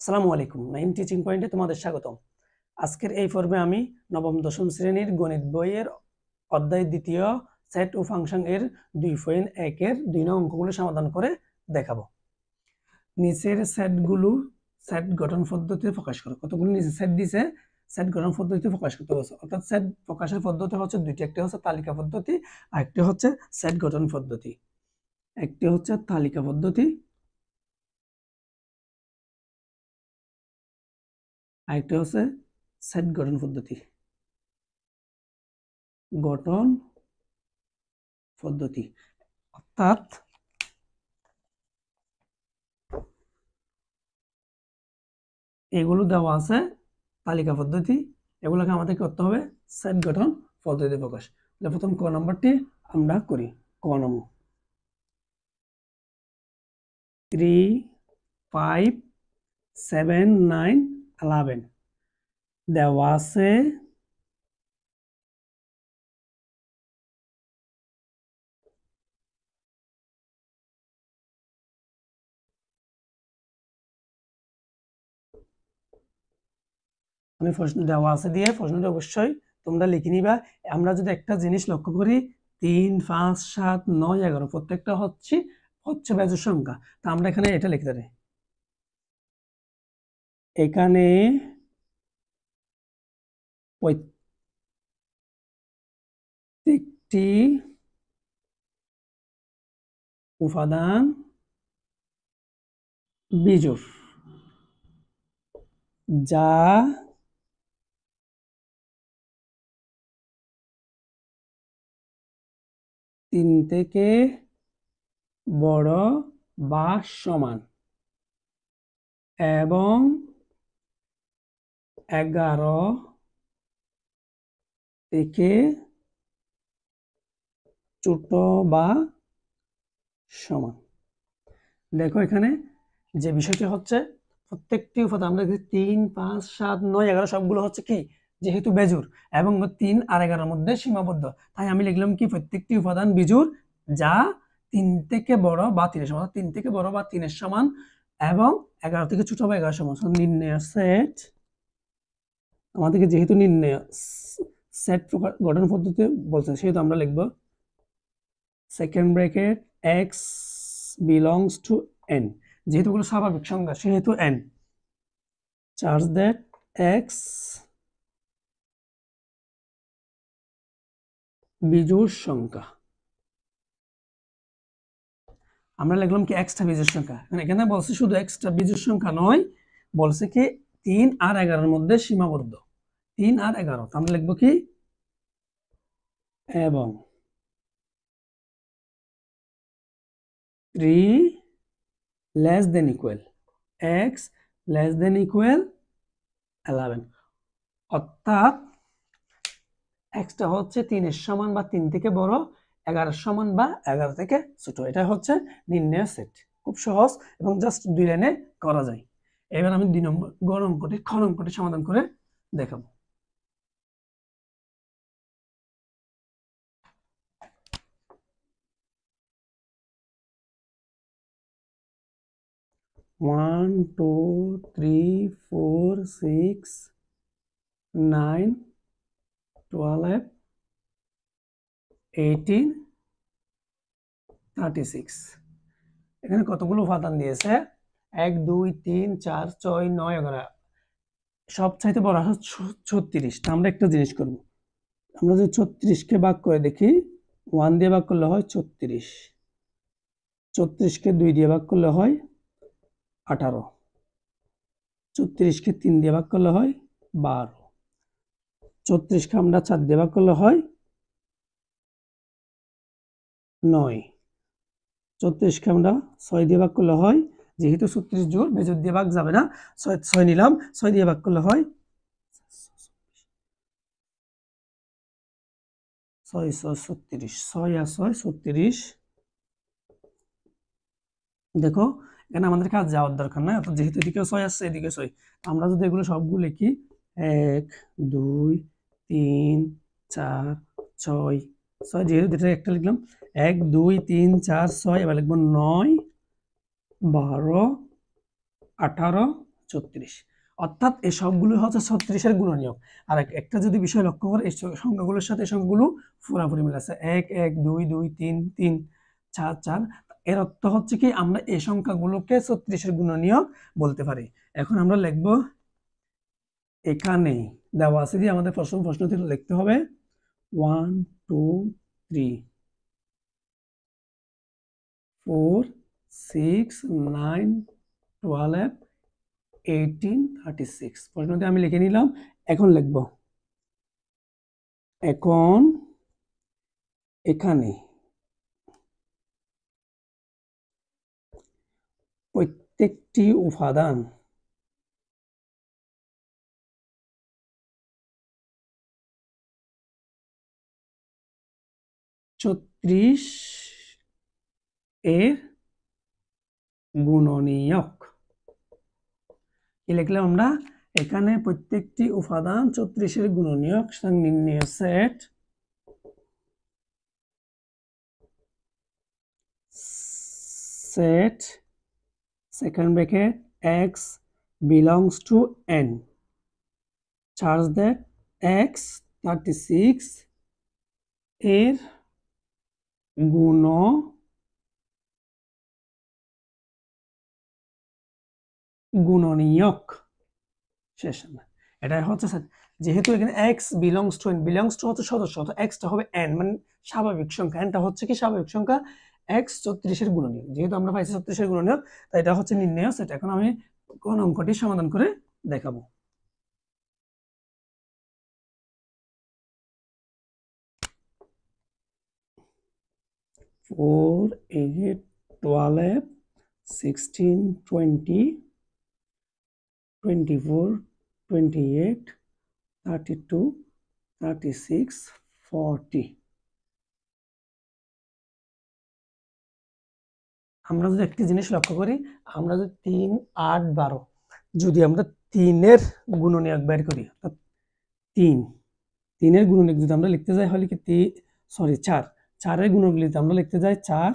আসসালামু আলাইকুম, নাইম টিচিং পয়েন্টে তোমাদের স্বাগতম। আজকের এই পর্বে আমি নবম-দশম শ্রেণীর গণিত বইয়ের অধ্যায় দ্বিতীয় সেট ও ফাংশন এর 2.1 এর 2 নং অঙ্কগুলো সমাধান করে দেখাবো। নিচের সেটগুলো সেট গঠন পদ্ধতিতে প্রকাশ করো। কতগুলো নিচে সেট দিয়েছে, সেট গঠন পদ্ধতিতে প্রকাশ করতে বলছে। অর্থাৎ সেট প্রকাশের পদ্ধতি হচ্ছে দুইটি, একটি হচ্ছে তালিকা পদ্ধতি আর একটি হচ্ছে সেট গঠন পদ্ধতি। একটি হচ্ছে তালিকা পদ্ধতি, আরেকটি হচ্ছে সেট গঠন পদ্ধতি। গঠন পদ্ধতি অর্থাৎ এগুলো দেওয়া আছে তালিকা পদ্ধতি, এগুলোকে আমাদের করতে হবে সেট গঠন পদ্ধতি প্রকাশ। প্রথম ক নম্বরটি আমরা করি। ক নম্বর 3, 5, 7, 9, 11 দেওয়া আছে আমি প্রশ্ন দেওয়া আছে দিয়ে প্রশ্নটা অবশ্যই তোমরা লিখে নিবা। আমরা যদি একটা জিনিস লক্ষ্য করি 3, 5, 7, 9, 11 প্রত্যেকটা হচ্ছে বেজোড় সংখ্যা, তা আমরা এখানে এটা লিখতে পারি। এখানে প্রত্যেকটি উপাদান বিজোড়, যা তিন থেকে বড় বা সমান এবং 11 থেকে ছোট বা সমান। দেখো এখানে যে বিষয়টি হচ্ছে প্রত্যেকটি উপাদান আমরা 3, 5, 7, 9, 11 সবগুলো হচ্ছে কি যেহেতু বেজোড় এবং 3 আর 11 মধ্যে সীমাবদ্ধ, তাই আমি লিখলাম কি প্রত্যেকটি উপাদান বিজোড় যা 3 থেকে বড় বা 3 এর সমান, 3 থেকে বড় বা 3 এর সমান এবং 11 থেকে ছোট বা 11 সমান। নির্ণয় সেট আমাদেরকে যেহেতু নির্ণয় সেট গঠন পদ্ধতি বলছে সেহেতু আমরা লিখব second bracket x belongs to n, যেহেতু গুলো স্বাভাবিক সংখ্যা সেহেতু n, charge that x বিজোড় সংখ্যা। আমরা লিখলাম কি x টা বিজোড় সংখ্যা, এখানে বলছে শুধু x টা বিজোড় সংখ্যা নয়, বলছে কি 3 আর 11 এর মধ্যে সীমাবদ্ধ। 3 আর 11 আমরা লিখব কি এবং 3 less than equal x less than equal 11, অর্থাৎ x টা হচ্ছে 3 এর সমান বা 3 থেকে বড়, 11 এর সমান বা 11 থেকে ছোট। এটা হচ্ছে নির্ণয় সেট, খুব সহজ এবং জাস্ট 2 লাইনে করা যায়। এবার আমি 2 নম্বর গ অঙ্কটি খ অঙ্কটি সমাধান করে দেখাবো। One, 2, 3, 4, 6, 9, 12, 18, 36 এখানে কতগুলো উপাদান দিয়েছে 1, 2, 3, 4, 6, 9, 11 সবচাইতে বড় হচ্ছে 36। তা আমরা একটা জিনিস করব, আমরা যদি 36 কে ভাগ করে দেখি 1 দিয়ে ভাগ করলে হয় 36, 36 কে 2 দিয়ে ভাগ করলে হয় 18, 34 কে 3 দিয়ে ভাগ করলে হয় 12, 34 কে আমরা 4 দিয়ে ভাগ করলে হয় 9, 34 কে আমরা 6 দিয়ে ভাগ করলে হয়, যেহেতু 36 জোড় বেজোড় দিয়ে ভাগ যাবে না, 6 নিলাম, 6 দিয়ে ভাগ করলে হয় 6, 36, 6 আর 6 36। দেখো এখানে আমাদের কাজ যাওয়ার দরকার নাই, অর্থাৎ যেহেতু এদিকে 6 আসছে এদিকে 6, আমরা যদি এগুলো সবগুলো লিখি 1, 2, 3, 4, 6, 6 যেহেতু এটা একটা লিখলাম 1, 2, 3, 4, 6, এবার লিখবো 9, 12, 18, 36, অর্থাৎ এই সবগুলো হচ্ছে 36-এর গুণনীয়ক। আর একটা যদি বিষয় লক্ষ্য করে, এই সংখ্যাগুলোর সাথে এই সংখ্যাগুলো পুরোপুরি মিল আছে, 1 1 2 2 3 3 4 4। এর অর্থ হচ্ছে কি আমরা এই সংখ্যাগুলোকে 36-এর গুণনীয়ক বলতে পারি। এখন আমরা লিখব, এখানে দেওয়া আছে যে আমাদের প্রশ্নটি লিখতে হবে 1 2 3 4 6 9 12 18 36। প্রশ্নটি আমি লিখে নিলাম। এখন লিখব, এখন এখানে প্রত্যেকটি উপাদান ছত্রিশ এর গুণনীয়ক। কি লিখলাম আমরা? এখানে প্রত্যেকটি উপাদান 36-এর গুণনীয়ক। নির্ণয় set second bracket x belongs to n, charge that x 36 এর গুণনীয়ক। শেষ না, এটা হচ্ছে যেহেতু এখানে x belongs to n, belongs to হচ্ছে সদস্য, তো x টা হবে n মানে স্বাভাবিক সংখ্যা, n টা হচ্ছে কি স্বাভাবিক সংখ্যা, x 36-এর গুণনীয়ক। যেহেতু আমরা পাইছি 36-এর গুণনীয়ক, তাই এটা হচ্ছে নির্ণয় সেট। এখন আমি কোন অঙ্কটি সমাধান করে দেখাবো। four 8 12 16 20 24 28 32 36 40। আমরা যদি একটি জিনিস লক্ষ্য করি, আমরা যদি 3 8 12 যদি আমরা 3-এর গুণনীয়ক বের করি, অর্থাৎ 3-এর গুণনীয়ক যদি আমরা লিখতে যাই হলে কি 4-এর গুণনীয়ক লিখতে আমরা লিখতে যাই 4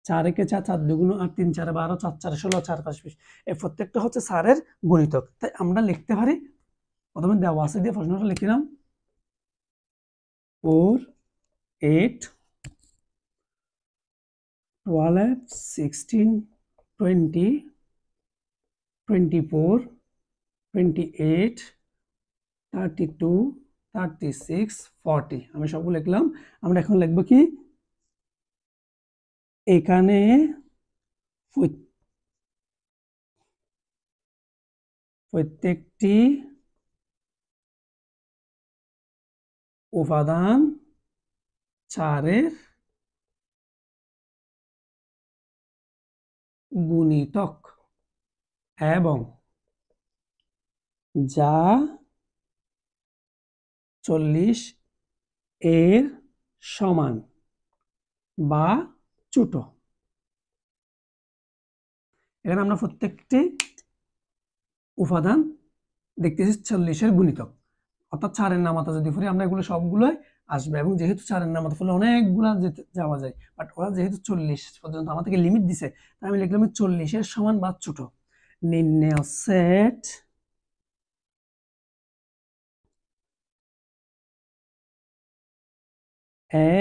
4 একে 4 4 2 8 3 4 12 4 4 16 4 5 20। এই প্রত্যেকটা হচ্ছে 4-এর গুণিতক। তাই আমরা লিখতে পারি, প্রথমে দেওয়া আছে দিয়ে প্রশ্নটা লিখলাম 4 8 12 16 20 24 28 32 36 40। আমি সবগুলো লিখলাম। আমরা এখন লিখব কি, এখানে প্রত্যেকটি উপাদান 4-এর গুণিতক এবং যা 40 এর সমান বা ছোট। এখানে আমরা প্রত্যেকটি উপাদান দেখতেছি 40-এর গুণিতক, অর্থাৎ 4-এর নামাতা যদি পড়ি আমরা এগুলো সবগুলোই আসবে। এবং যেহেতু 4-এর নামাতা পড়লে অনেকগুলা যাওয়া যায়, বাট ওরা যেহেতু 40 পর্যন্ত আমাদেরকে লিমিট দিছে, তাই আমি লিখলাম 40-এর সমান বা ছোট। নির্ণয় set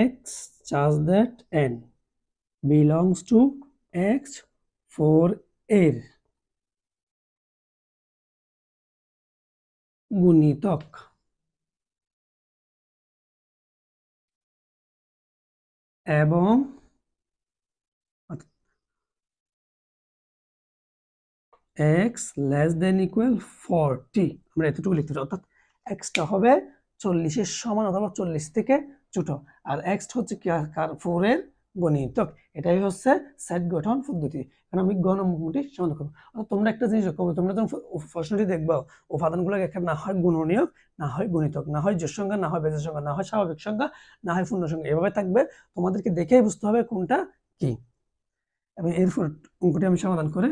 x such that n belongs to x for এর গুণিতক এবং x less than equal 40। আমরা এতটুকু লিখতে চাই, অর্থাৎ x টা হবে 40-এর সমান অথবা 40 থেকে ছোট, আর x হচ্ছে কি 4 এর গুণিতক। এটাই হচ্ছে সেট গঠন পদ্ধতি। এখন আমি গণমুখটি সমাধান করব। তোমরা একটা জিনিস লক্ষ্য করো, তোমরা যখন প্রশ্নটি দেখবা, উপাদানগুলো একটা না হয় গুণনীয়ক, না হয় গুণিতক, না হয় জোড় সংখ্যা, না হয় বেজোড় সংখ্যা, না হয় স্বাভাবিক সংখ্যা, না হয় পূর্ণ সংখ্যা, এভাবে থাকবে। তোমাদেরকে দেখেই বুঝতে হবে কোনটা কি। এবং এরপর অঙ্কটি আমি সমাধান করে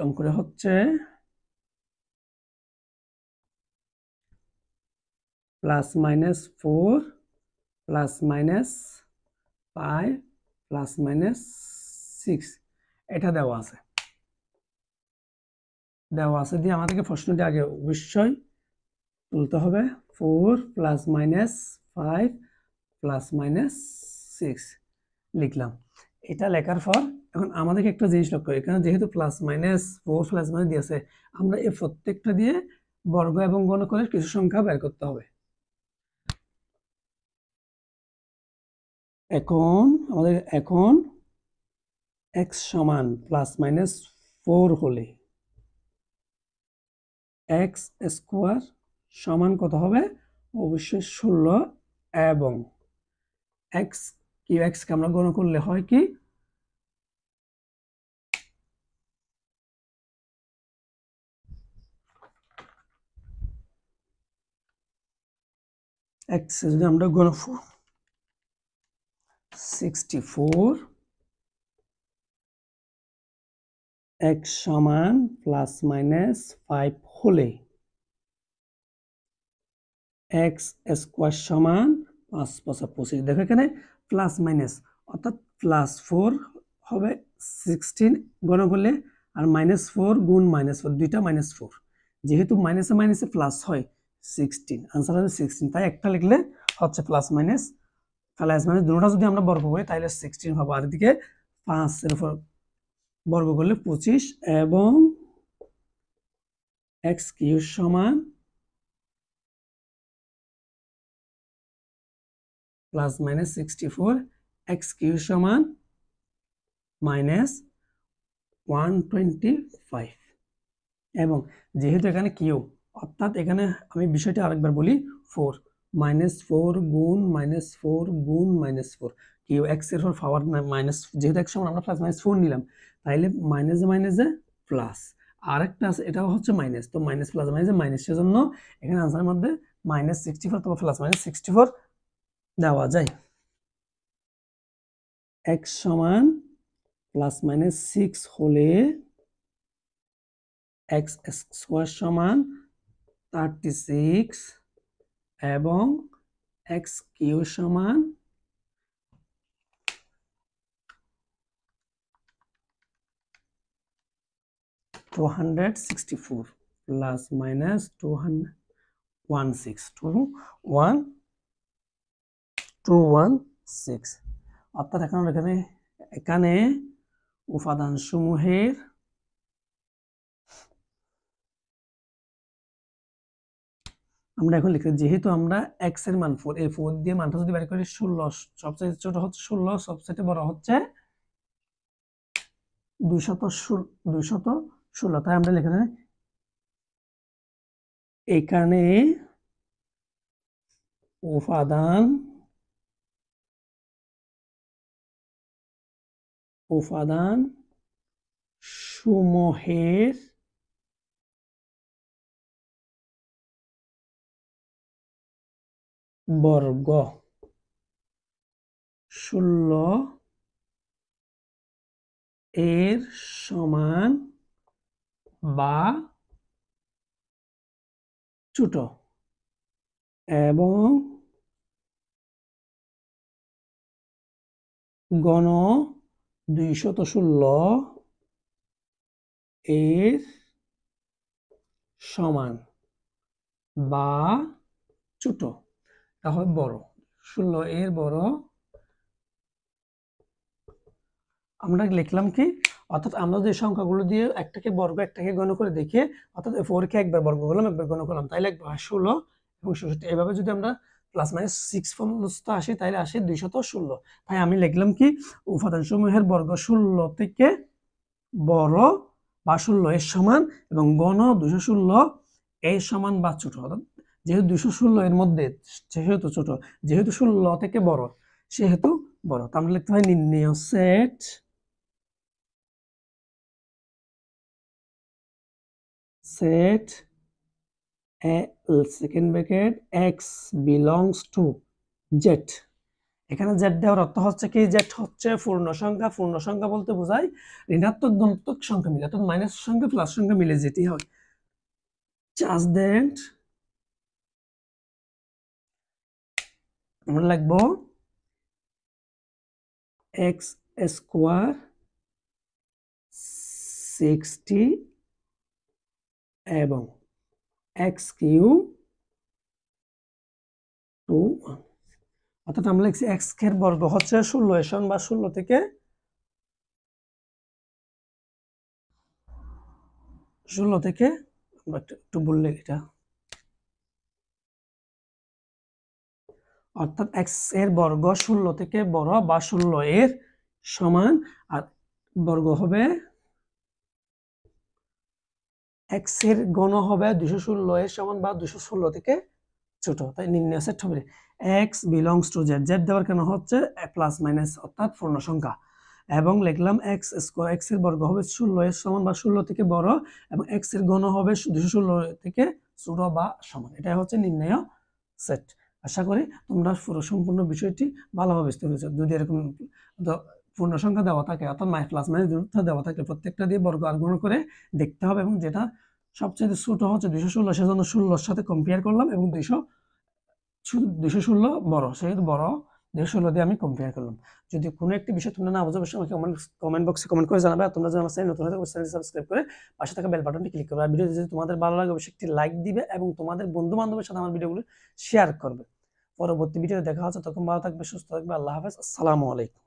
অঙ্কটা হচ্ছে +-4 +-5 5 প্লাস মাইনাস 6 এটা দেওয়া আছে দিয়ে আমাদেরকে প্রশ্নটি আগে অবশ্যই তুলতে হবে 4 প্লাস মাইনাস 5 প্লাস মাইনাস 6 লিখলাম। এটা লেখার পর এখন আমাদেরকে একটা জিনিস লক্ষ্য করি, এখানে যেহেতু প্লাস মাইনাস 4 প্লাস মাইনাস দিয়েছে, আমরা এই প্রত্যেকটা দিয়ে বর্গ এবং গণ করে কিছু সংখ্যা বের করতে হবে। এখন x সমান প্লাস মাইনাস 4 হলে x স্কোয়ার সমান কত হবে? অবশ্যই 16 এবং x কে আমরা গণ করলে হয় কি x যদি আমরা গণ 64 x সমান প্লাস মাইনাস 5 হলে x স্কোয়ার সমান 5 5 25। দেখো এখানে প্লাস মাইনাস অর্থাৎ প্লাস 4 হবে 16 গণ করলে, আর মাইনাস 4 গুণ মাইনাস 4 দুইটা মাইনাস 4, যেহেতু মাইনাসে মাইনাসে প্লাস হয় 16, आंसर হবে 16। তাই একটা লিখলে হচ্ছে প্লাস মাইনাস দুটোটা যদি আমরা বর্গ করি তাহলে 16 হবে, আর এদিকে 5 এর উপর বর্গ করলে 25 এবং x কিউব সমান প্লাস মাইনাস 64 x কিউব সমান মাইনাস 125। এবং যেহেতু এখানে কিউব অর্থাৎ এখানে আমি বিষয়টা আরেকবার বলি 4 মাইনাস 4 গুণ মাইনাস 4 গুণ মাইনাস 4 কিউব x এর উপর পাওয়ার মাইনাস, যেহেতু x সমান আমরা প্লাস মাইনাস 4 নিলাম তাইলে মাইনাসে প্লাস, আরেকটা আছে এটাও হচ্ছে মাইনাস, তো মাইনাস প্লাস মাইনাসে মাইনাস, সেজন্য এখানে আনসারের মধ্যে মাইনাস 64 অথবা প্লাস মাইনাস 64 দেওয়া যায়। x সমান প্লাস মাইনাস 6 হলে x স্কোয়ার সমান 36 এবং x কিউব সমান 264 প্লাস মাইনাস 216 অর্থাৎ এখানে উপাদান সমূহের আমরা এখন লিখি, যেহেতু আমরা x এর মান 4, এই 4 দিয়ে মানটা যদি বের করি 16, সবচেয়ে ছোট হচ্ছে 16, সবচেয়ে বড় হচ্ছে 216। তাই আমরা লিখে এখানে উপাদান সমূহের বর্গ 16 এর সমান বা ছোট এবং গণ 216 এর সমান বা ছোট, তাহলে বড় 16 এর বড়। আমরা লিখলাম কি, অর্থাৎ আমরা যে সংখ্যাগুলো দিয়ে একটাকে বর্গ একটাকে গণ করে দেখে, অর্থাৎ 4 কে একবার বর্গ করলাম একবার গণ করলাম, তাইলে 16 এবং 66, এভাবে যদি আমরা প্লাস মাইনাস 6 পর্যন্ত আসি তাহলে আসে 216। তাই আমি লিখলাম কি, উপাদান সমূহের বর্গ 16 থেকে বড় বা 16 এর সমান এবং গণ 216 এর সমান বা ছোট, অর্থাৎ যেহেতু 216 এর মধ্যে যেহেতু ছোট, যেহেতু 16 থেকে বড় সেহেতু বড়। তো আমরা লিখতে হয় নির্ণেয় set second bracket x belongs to z। এখানে z দেওয়ার অর্থ হচ্ছে কি, z হচ্ছে পূর্ণ সংখ্যা বলতে বোঝায় ঋণাত্মক ধনাত্মক সংখ্যা মিলে, অর্থাৎ মাইনাস সংখ্যা প্লাস সংখ্যা মিলে যেটি হয়। জাস্ট দ্যাট আমরা লিখবো এক্স স্কোয়ার 60 এবং এক্স কিউব 2 অর্থাৎ আমরা লিখছি এক্স এর বর্গ হচ্ছে 16 এর সমান বা 16 থেকে 16 থেকে আমরা একটু বললে এটা অর্থাৎ এক্স এর বর্গ 16 থেকে বড় বা 16 এর সমান আর বর্গ হবে এক্স এর ঘন হবে 216 এর সমান বা 216 থেকে ছোট, তাই নির্ণয় সেট হবে x belongs to Z. Z দেওয়ার কেন হচ্ছে প্লাস মাইনাস অর্থাৎ পূর্ণ সংখ্যা এবং লিখলাম এক্স স্কোয়ার এক্স এর বর্গ হবে 16 এর সমান বা 16 থেকে বড় এবং এক্স এর ঘন হবে 216 থেকে ছোট বা সমান। এটা হচ্ছে নির্ণয় সেট। আশা করি তোমরা পুরো সম্পূর্ণ বিষয়টি ভালোভাবে বুঝতে পেরেছো। যদি এরকম পূর্ণ সংখ্যা দেওয়া থাকে অর্থাৎ প্লাস মাইনাস দুটো দেওয়া থাকে প্রত্যেকটা দিয়ে বর্গ আর গুণ করে দেখতে হবে এবং যেটা সবচেয়ে ছোট হচ্ছে 216 সেজন্য 16 সাথে কম্পেয়ার করলাম এবং 216 বড় সেহেতু বড় 216 দিয়ে আমি কম্পেয়ার করলাম। যদি কোনো একটি বিষয় তোমরা না বুঝো অবশ্যই আমাকে কমেন্ট বক্সে কমেন্ট করে জানাবে। আর তোমরা যদি আমার চ্যানেল নতুন হয়ে থাকো চ্যানেলটি সাবস্ক্রাইব করে পাশে থাকা বেল বাটনটি ক্লিক করবে। আর ভিডিও যদি তোমাদের ভালো লাগে অবশ্যই একটি লাইক দিবে এবং তোমাদের বন্ধু বান্ধবের সাথে আমার ভিডিওগুলো শেয়ার করবে। পরবর্তী ভিডিওতে দেখা হচ্ছে, তখন ভালো থাকবে, সুস্থ থাকবে। আল্লাহ হাফেজ, আসসালামু আলাইকুম।